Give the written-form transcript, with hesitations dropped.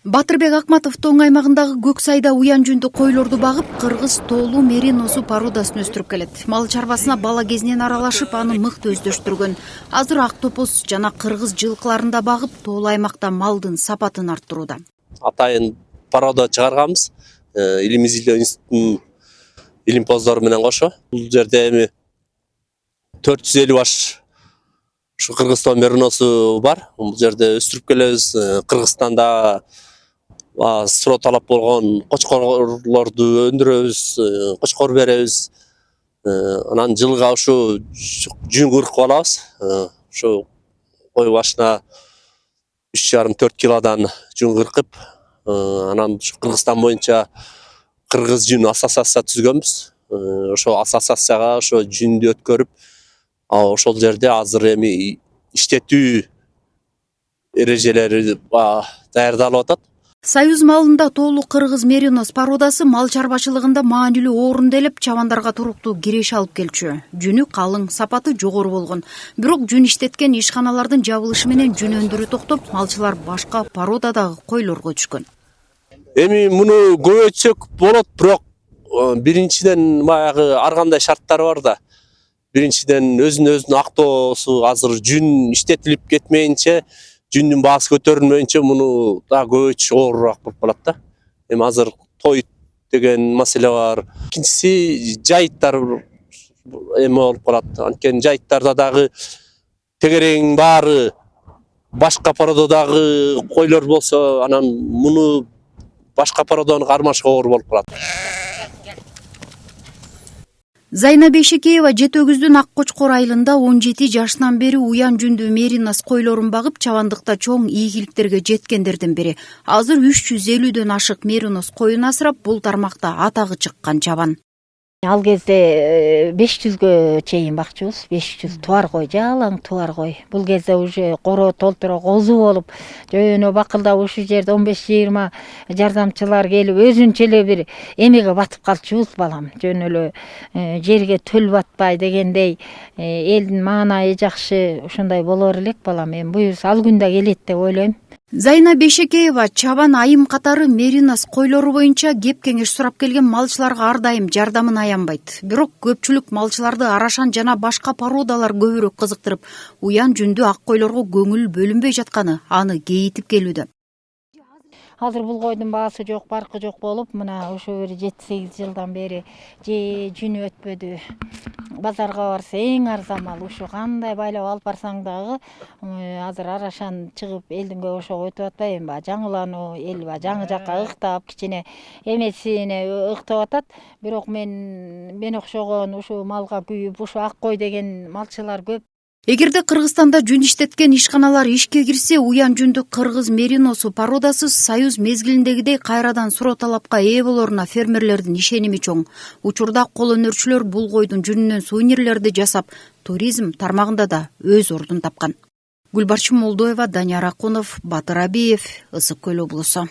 Батырбек Акматов тоң аймагындагы көк сайда уян жүндү койлорду багып, кыргыз тоолуу мериносу породасын өстүрүп келет. Мал чарбасына бала кезинен аралашып, аны мыкты өздөштүргөн. Азыр ак топоз жана кыргыз жылкыларында багып, тоолуу аймакта малдын сапатын арттырууда. Атайын порода чыгарганбыз. Илимиз институтунун илимпоздору менен кошо. Бул жерде эми 450 баш ушу Кыргызстан мериносу бар. Бул жерде өстүрүп келебиз. Кыргызстанда суроо талап болгон кочкорлорду өндүрөбүз, кочкор беребиз. Анан жылга ушу жүн кыркып алабыз. Ушу кой башына 3,5-4 килодан жүн кыркып, анан ушу Кыргызстан боюнча кыргыз жүн ассоциация түзгөнбүз. Ошо ассоциацияга ошо жүндү өткөрүп, ошол жерде азыр эми иштетүү эрежелери даярдалып атат. Союз малында тоолуу кыргыз меринос породасы мал чарбачылыгында маанилүү орунду ээлеп, чабандарга туруктуу киреше алып келчү. Жүнү калың, сапаты жогору болгон. Бирок жүн иштеткен ишканалардын жабылышы менен жүн өндүрүү токтоп, малчылар башка породадагы койлорго түшкөн. Эми муну көбөйтсөк болот, бирок биринчиден баягы ар кандай шарттары бар да. Биринчиден өзүн актоосу азыр жүн иштетилип кетмейинче, жүндүн баасы көтөрүлмөйүнчө муну да көбөйтүш оорураак болуп калат да. Эми азыр той деген маселе бар. Экинчиси жайыттар эме болуп калат. Анткени жайыттарда дагы тегерегин баары башка породадагы койлор болсо, анан муну башка породаны кармаш оор болуп калат. Зайна Бейшекеева Жетөгүздүн Ак Кочкор айылында 17 жашынан бери уян жүндүү меринос койлорун багып, чабандыкта чоң ийгиликтерге жеткендердин бири. Азыр 350дөн ашык меринос коюн асырап, бул тармакта атагы чыккан чабан. Ал кезде 500гө чейин бакчыбыз, 500 туар кой, жалаң туар кой. Бул кезде уже коро толтура козу болуп, жөнө бакылдап ушу жерде 15-20 жардамчылар келип, өзүнчө эле бир эмеге батып калчубуз балам. Жөн эле жерге төл батпай дегендей, элдин маанайы жакшы, ушундай болор элек балам. Эми буюрса ал күндө келет деп ойлойм. Зайна Бейшекеева чабан айым катары меринос койлору боюнча кеп кеңеш сурап келген малчыларга ар дайым жардамын аянбайт. Бирок көпчүлүк малчыларды арашан жана башка породалар көбүрөөк кызыктырып, уян жүндүү ак койлорго көңүл бөлүнбөй жатканы аны кейитип келүүдө. Азыр бул койдун баасы жок, баркы жок болуп, мына ошо бир 7-8 жылдан бери жүнү өтпөдү. Базарга барса эң арзан мал, ушу кандай байлап алып барсаң дагы, азыр арашан чыгып элдин көбү ошого өтүп атпайбы, эми жаңылануу, эл жаңы жакка ыктап, кичине эмесине ыктап атат. Бирок мен окшогон ушу малга күйүп, ушу ак кой деген малчылар көп. Эгерде Кыргызстанда жүн иштеткен ишканалар ишке кирсе, уян жүндү кыргыз мериносу породасы союз мезгилиндегидей кайрадан суроо талапка ээ болоруна фермерлердин ишеними чоң. Учурда кол өнөрчүлөр бул койдун жүнүнөн сувенирлерди жасап, туризм тармагында да өз ордун тапкан. Гүлбарчын Молдоева, Данияр Акунов, Батыр Абиев, Ысык Көл облусу.